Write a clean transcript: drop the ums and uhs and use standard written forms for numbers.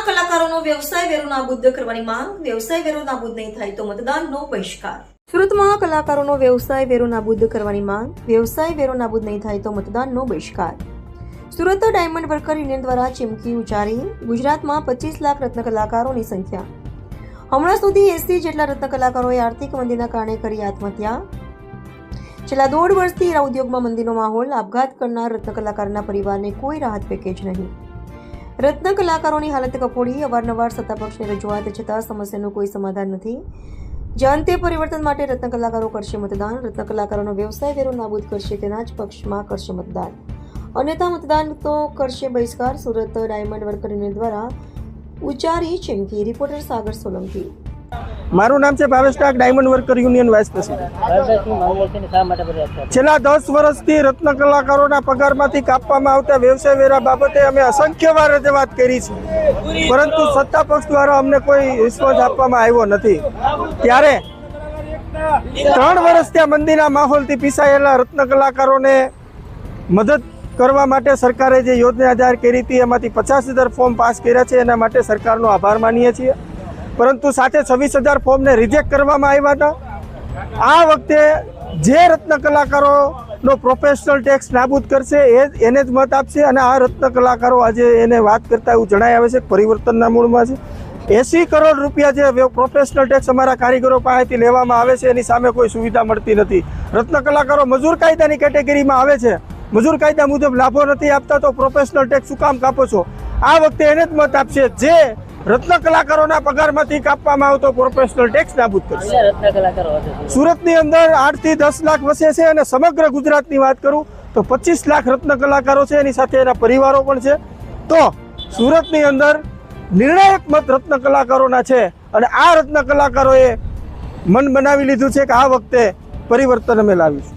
સુરતમાં કલાકારોનો વ્યવસાય વેરો નાબૂદ કરવાની માંગ. વ્યવસાય વેરો નાબૂદ નહીં થાય તો મતદાનનો બહિષ્કાર. સુરતમાં કલાકારોનો વ્યવસાય વેરો નાબૂદ કરવાની માંગ. વ્યવસાય વેરો નાબૂદ નહીં થાય તો મતદાનનો બહિષ્કાર. સુરત ડાયમંડ વર્કર યુનિયન દ્વારા ચીમકી ઉચ્ચારી. ગુજરાતમાં 25 લાખ રત્ન કલાકારોની સંખ્યા. હમણાં સુધી 80 જેટલા રત્ન કલાકારોએ આર્થિક મંદીના કારણે કરી આત્મહત્યા. છેલ્લા 1.5 વર્ષથી હીરા ઉદ્યોગમાં મંદીનો માહોલ. આપઘાત કરનાર રત્ન કલાકારના પરિવારને કોઈ રાહત પેકેજ નહીં. રત્ન કલાકારોની હાલત કફોડી. અવારનવાર સત્તાપક્ષની રજૂઆત છતાં સમસ્યાનું કોઈ સમાધાન નથી. જે અંતે પરિવર્તન માટે રત્ન કલાકારો કરશે મતદાન. રત્ન કલાકારોનો વ્યવસાય વેરો નાબૂદ કરશે તેના જ પક્ષમાં કરશે મતદાન. અન્યથા મતદાન તો કરશે બહિષ્કાર. સુરત ડાયમંડ વર્કર યુનિયન દ્વારા ઉચ્ચારી ચીમકી. રિપોર્ટર સાગર સોલંકી. મારું નામ છે Bhavesh Tak, diamond worker union vice president. છેલ્લા 10 વર્ષથી રત્ન કલાકારોના પગારમાંથી કાપવામાં આવતા વ્યવસાય વેરા બાબતે અમે અસંખ્ય વાર રજૂઆત કરી છે, પરંતુ સત્તા પક્ષ દ્વારા અમને કોઈ રિસ્પોન્સ આપવામાં આવ્યો નથી. ત્યારે 3 વર્ષ ત્યાં મંદીના માહોલથી પીસાયેલા રત્ન કલાકારોને મદદ કરવા માટે સરકારે જે યોજના જાહેર કરી હતી એમાંથી 50,000 ફોર્મ પાસ કર્યા છે. એના માટે સરકારનો આભાર માનીએ છીએ, પરંતુ સાથે 26,000 ફોર્મને રિજેક્ટ કરવામાં આવ્યા હતા. આ વખતે જે રત્ન કલાકારોનો પ્રોફેશનલ ટેક્સ નાબૂદ કરશે એને જ મત આપશે. અને આ રત્ન કલાકારો આજે એને વાત કરતા એવું જણાઈ આવે છે કે પરિવર્તનના મૂળમાં છે. 80 કરોડ રૂપિયા જે પ્રોફેશનલ ટેક્સ અમારા કારીગરો પાસેથી લેવામાં આવે છે એની સામે કોઈ સુવિધા મળતી નથી. રત્ન કલાકારો મજૂર કાયદાની કેટેગરીમાં આવે છે, મજૂર કાયદા મુજબ લાભો નથી આપતા, તો પ્રોફેશનલ ટેક્સ શું કામ કાપો છો? આ વખતે એને જ મત આપશે જે રત્ન કલાકારોના પગારમાંથી કાપવામાં આવતો પ્રોફેશનલ ટેક્સ નાબૂદ કરશે. સુરતની અંદર 8 થી 10 લાખ વસે છે અને સમગ્ર ગુજરાતની વાત કરું તો 25 લાખ રત્ન કલાકારો છે, એની સાથે એના પરિવારો પણ છે. તો સુરતની અંદર નિર્ણાયક મત રત્ન કલાકારોના છે અને આ રત્ન કલાકારોએ મન બનાવી લીધું છે કે આ વખતે પરિવર્તન અમે લાવીશું.